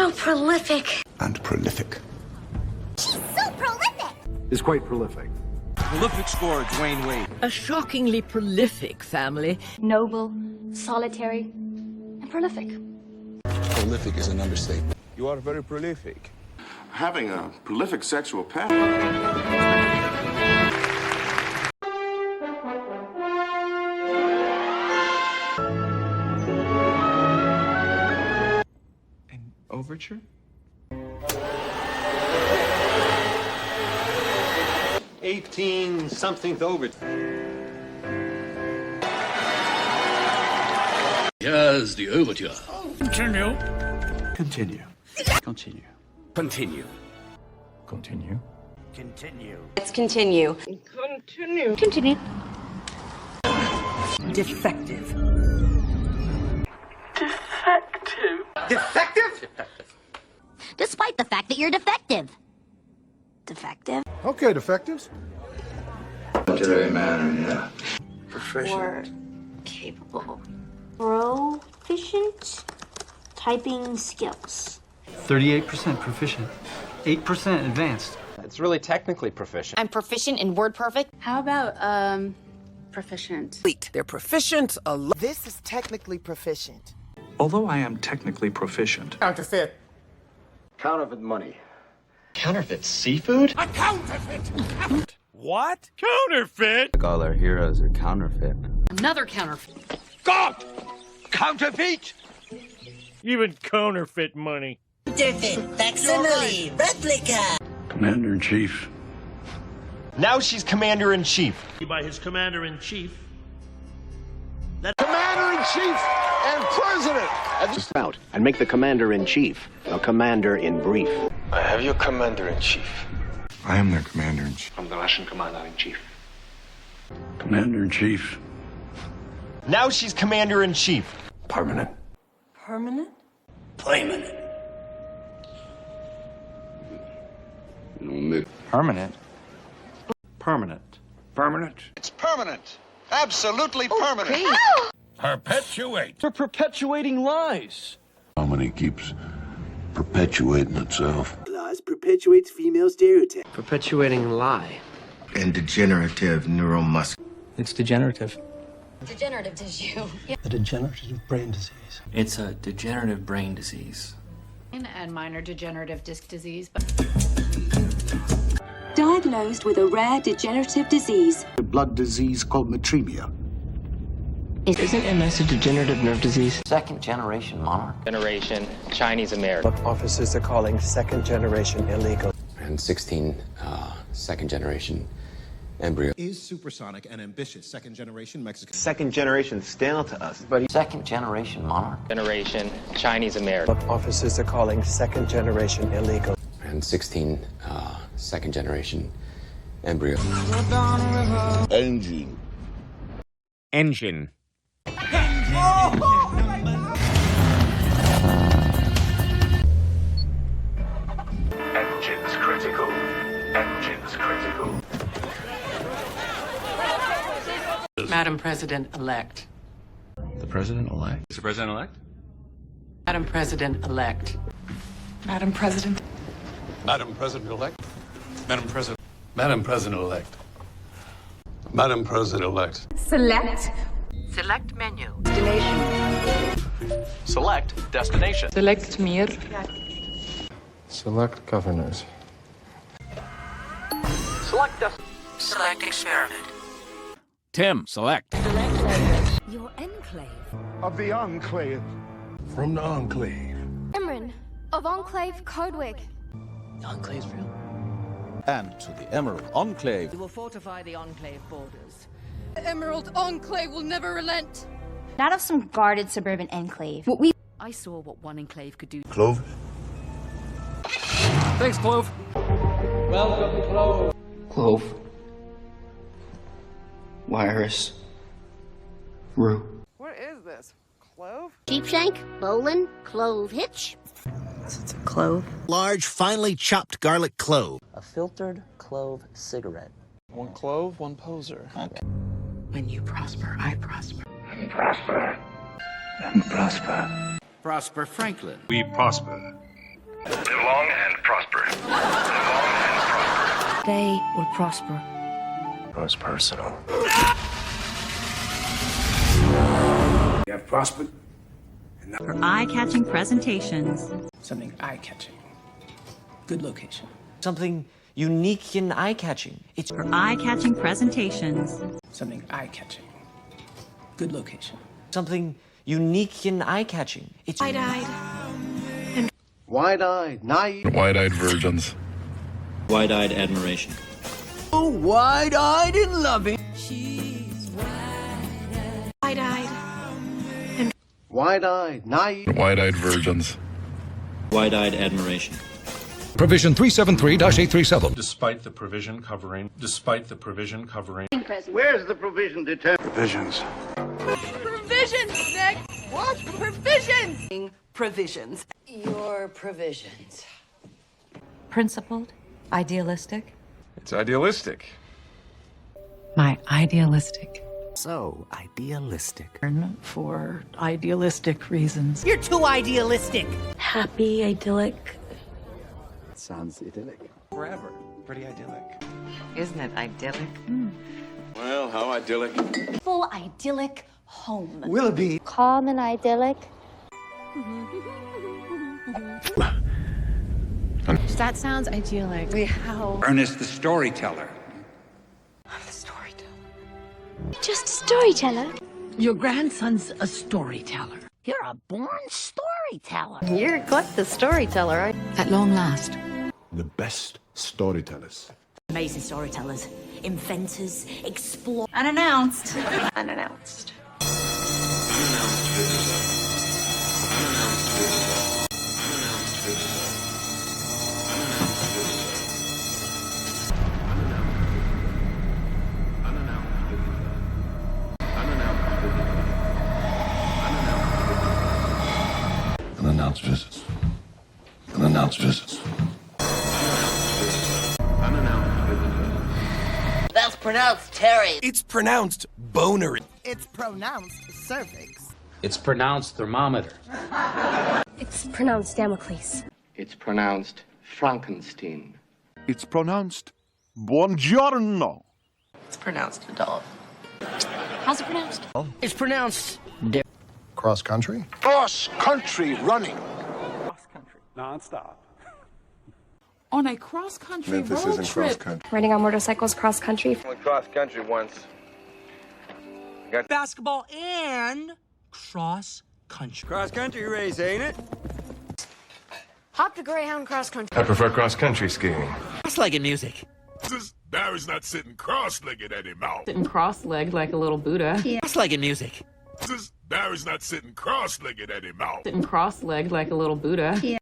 So prolific. And prolific. She's so prolific. Is quite prolific. Prolific scorer, Dwayne Wade. A shockingly prolific family. Noble, solitary, and prolific. Prolific is an understatement. You are very prolific. Having a prolific sexual past. An overture? Something overture. Here's the overture. Continue. Continue. Continue. Continue. Continue. Continue. Let's continue. Continue. Continue. Defective. Defective? Despite the fact that you're defective. Defective? Okay, defectives. Literary manner, yeah. Or capable. Proficient typing skills. 38% proficient. 8% advanced. It's really technically proficient. I'm proficient in word perfect. How about, proficient? They're proficient. This is technically proficient. Although I am technically proficient. Counterfeit. Counterfeit money. Counterfeit seafood? A counterfeit! What? Counterfeit? All our heroes are counterfeit. Another counterfeit. God! Counterfeit? Even counterfeit money. Counterfeit. Facsimile. Replica. Commander-in-Chief. Now she's commander-in-chief. By his commander-in-chief. Commander-in-chief and president. Just out and make the commander-in-chief a commander-in-brief. I have your commander-in-chief. I am their commander-in-chief. I'm the Russian commander-in-chief. Commander-in-Chief. Now she's commander-in-chief. Permanent. Permanent? Permanent. Permanent. Permanent. Permanent. It's permanent. Absolutely permanent. Perpetuate. For perpetuating lies. Harmony keeps perpetuating itself. Lies perpetuates female stereotype. Perpetuating lie. And degenerative neuromuscular. It's degenerative. Degenerative tissue. A degenerative brain disease. It's a degenerative brain disease. And minor degenerative disc disease. Diagnosed with a rare degenerative disease. A blood disease called metremia. Isn't MS a degenerative nerve disease? Second generation monarch. Generation Chinese American. What officers are calling second generation illegal. And 16 second generation embryo. Is supersonic and ambitious second generation Mexican. Second generation stale to us. But second generation monarch. Generation Chinese American. What officers are calling second generation illegal. And 16 second generation embryo. Engine. Engine. Engines critical. Engines critical. Madam President-elect. The president-elect. Mr. President-elect? Madam President-elect. Madam President. Madam President-elect. Madam President. Madam President-elect. Madam President-elect. Select. Select menu. Destination. Select destination. Select mir. Select governors. Select Select experiment. Tim, select. Your enclave. Of the Enclave. From the Enclave. Imran of Enclave Codewig. Enclave's real. And to the Emerald Enclave. We will fortify the Enclave borders. The Emerald Enclave will never relent. Not of some guarded suburban enclave. I saw what one enclave could do. Clove. Thanks, Clove. Clove. Virus. Rue. What is this? Clove? Sheepshank, bowlin, clove hitch. It's a clove. Large, finely chopped garlic clove. A filtered clove cigarette. One clove, one poser. When you prosper, I prosper. And prosper. And prosper. Prosper Franklin. We prosper. they would prosper. It was personal. You have prospered. For eye-catching presentations. Something eye-catching. Good location. Something unique and eye-catching. It's For eye-catching presentations. Something eye-catching. Good location. something unique and eye-catching. It's wide-eyed. Wide-eyed, naive. Wide-eyed virgins. Wide-eyed admiration. Oh, wide-eyed and loving. Wide-eyed. Wide-eyed, naive. Wide-eyed virgins. Wide-eyed admiration. Provision 373-837. Despite the provision covering. Where's the provision determined? Provisions. Provisions, Nick! What? Provisions! Provisions. Your provisions. Principled. Idealistic. It's idealistic. My idealistic. So idealistic. For idealistic reasons. You're too idealistic. Happy, idyllic. Sounds idyllic. Forever. Pretty idyllic. Isn't it idyllic? Well, how idyllic. Full idyllic home. Willoughby. Calm and idyllic. That sounds idyllic. Ernest the storyteller. I'm the storyteller. Just a storyteller. Your grandson's a storyteller. You're a born storyteller. You're quite the storyteller. At long last. The best storytellers. Amazing storytellers, inventors, explorers. Unannounced. Unannounced. Unannounced visits. Unannounced visits. That's pronounced Terry. It's pronounced bonery. It's pronounced cervix. It's pronounced thermometer. It's pronounced Damocles. It's pronounced Frankenstein. It's pronounced buongiorno. It's pronounced adult. How's it pronounced? It's pronounced Cross country? Cross country running. Non-stop. On a cross-country road trip. Riding on motorcycles cross country. Went cross country once. Basketball and cross country. Cross country race, ain't it? Hop to Greyhound cross country. I prefer cross country skiing. Just like in music. Barry's not sitting cross-legged anymore. Sitting cross-legged like a little Buddha. Just like in music. Barry's not sitting cross-legged anymore. Sitting cross-legged like a little Buddha.